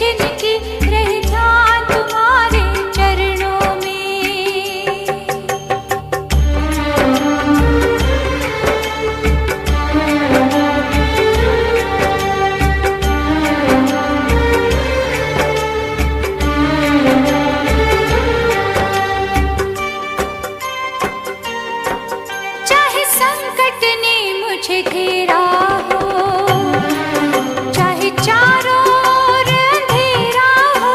छिनकी रह जाऊं तुम्हारे चरणों में। चाहे संकट ने मुझे घेरा हो, चाहे चारों ओर अंधेरा हो,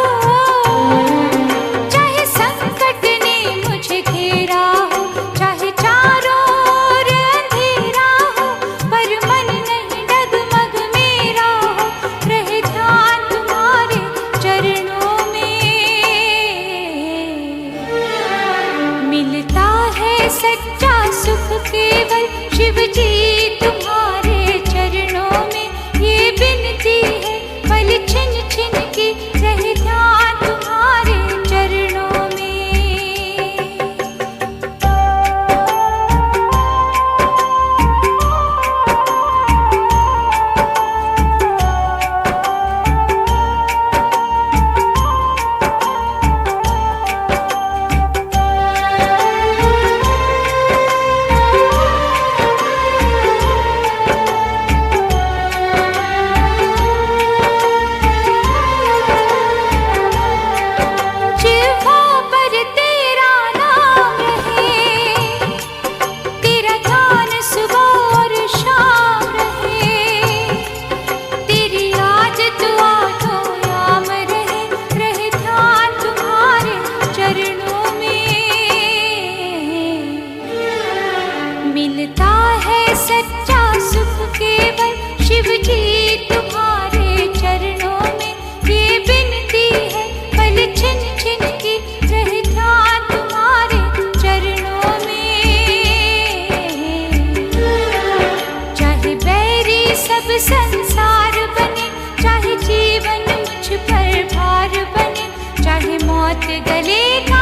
चाहे संकट ने मुझे घेरा हो, चाहे चारों ओर अंधेरा हो, पर मन नहीं डगमग मेरा हो, रहे ध्यान तुम्हारे चरणों में। मिलता है सच्चा सुख केवल शिव जी तुम्हारे चरणों में। ये बिनती है पल छिन छिन की रहे ध्यान तुम्हारे चरणों में। जिह्वा पर तेरा नाम रहे, तेरा ध्यान सुबह और शाम रहे, तेरी आज दुआ तो याम रहे, रहे ध्यान तुम्हारे चरणों में। मिलता है सच्चा सुख केवल शिव जी तुम्हारे चरणों में। ये बिनती है पल छिन छिन की रहे ध्यान तुम्हारे चरणों में। चाहे बैरी सब संसार बने, चाहे जीवन मुझ पर भार बने, चाहे मौत गले का